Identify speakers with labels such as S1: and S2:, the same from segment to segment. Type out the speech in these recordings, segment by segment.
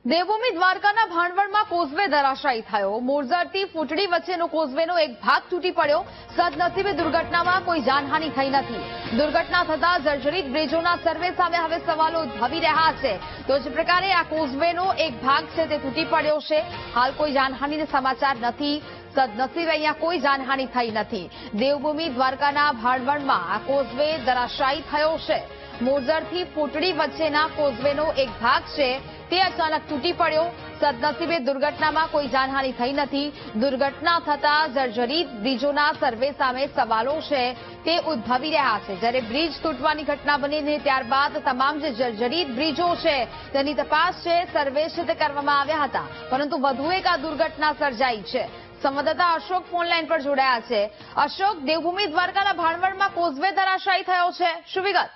S1: દેવભૂમિ દ્વારકાના ભાણવડમાં કોઝવે ધરાશાયી થયો। મોરજરથી ફૂટડી વચ્ચેનો કોઝવેનો એક ભાગ તૂટી પડ્યો। સદનસીબે દુર્ઘટનામાં કોઈ જાનહાનિ થઈ નથી। દુર્ઘટના થતા જર્જરિત બ્રિજોના સર્વે સામે હવે સવાલો ઉદ્ભવી રહ્યા છે। તો જ પ્રકારે આ કોઝવેનો એક ભાગ છે તે તૂટી પડ્યો છે। હાલ કોઈ જાનહાનિના સમાચાર નથી। સદનસીબે અહીંયા કોઈ જાનહાનિ થઈ નથી। દેવભૂમિ દ્વારકાના ભાણવડમાં આ કોઝવે ધરાશાયી થયો છે। મોરજરથી ફૂટડી વચ્ચેના કોઝવેનો એક ભાગ છે તે અચાનક તૂટી પડ્યો। સદનસીબે દુર્ઘટનામાં કોઈ જાનહાનિ થઈ નથી। દુર્ઘટના થતા જર્જરિત બ્રિજોના સર્વે સામે સવાલો છે તે ઉદ્ભવી રહ્યા છે। જ્યારે બ્રિજ તૂટવાની ઘટના બનીને ત્યારબાદ તમામ જે જર્જરિત બ્રિજો છે તેની તપાસ છે, સર્વે છે તે કરવામાં આવ્યા હતા, પરંતુ વધુ એક આ દુર્ઘટના સર્જાઈ છે। સંવાદદાતા અશોક ફોન લાઈન પર જોડાયા છે। અશોક, દેવભૂમિ દ્વારકાના ભાણવડમાં કોઝવે ધરાશાયી થયો છે, શું વિગત?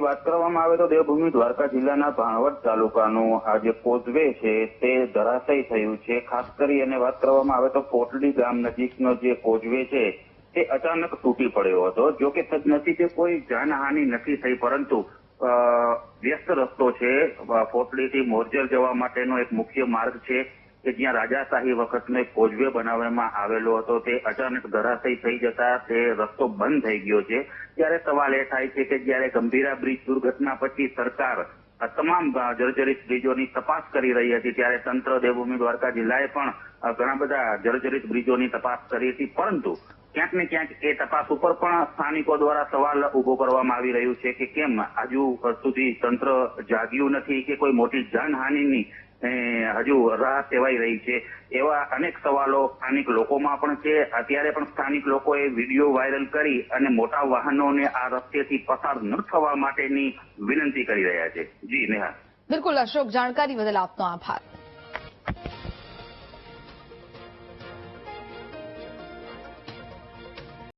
S2: વાત કરવામાં આવે તો દેવભૂમિ દ્વારકા જિલ્લાના ભાણવડ તાલુકાનું આ જે કોઝવે છે તે ધરાશાયી થયું છે। ખાસ કરી અને વાત કરવામાં આવે તો કોટડી ગામ નજીકનો જે કોઝવે છે તે અચાનક તૂટી પડ્યો હતો। જો કે સદનસીબે કોઈ જાનહાનિ નથી થઈ, પરંતુ વ્યસ્ત રસ્તો છે, કોટડીથી મોરજર જવા માટેનો એક મુખ્ય માર્ગ છે કે જ્યાં રાજાશાહી વખતનો એક કોઝવે બનાવવામાં આવેલો હતો તે અચાનક ધરાશાયી થઈ જતા તે રસ્તો બંધ થઈ ગયો છે। ત્યારે સવાલ એ થાય છે કે જ્યારે ગંભીરા બ્રિજ દુર્ઘટના પછી સરકાર તમામ જર્જરિત બ્રિજોની તપાસ કરી રહી હતી, ત્યારે તંત્ર દેવભૂમિ દ્વારકા જિલ્લાએ પણ ઘણા બધા જર્જરિત બ્રિજોની તપાસ કરી હતી, પરંતુ ક્યાંક ને ક્યાંક એ તપાસ ઉપર પણ સ્થાનિકો દ્વારા સવાલ ઉભો કરવામાં આવી રહ્યું છે કે કેમ હજુ સુધી તંત્ર જાગ્યું નથી કે કોઈ મોટી જાનહાનિની હજુ રાહ સેવાઈ રહી છે। એવા અનેક સવાલો સ્થાનિક લોકોમાં પણ છે। અત્યારે પણ સ્થાનિક લોકોએ વિડીયો વાયરલ કરી અને મોટા વાહનોને આ રસ્તેથી પસાર ન થવા માટેની વિનંતી કરી રહ્યા છે। જી નેહા।
S1: બિલકુલ અશોક, જાણકારી બદલ આપનો આભાર।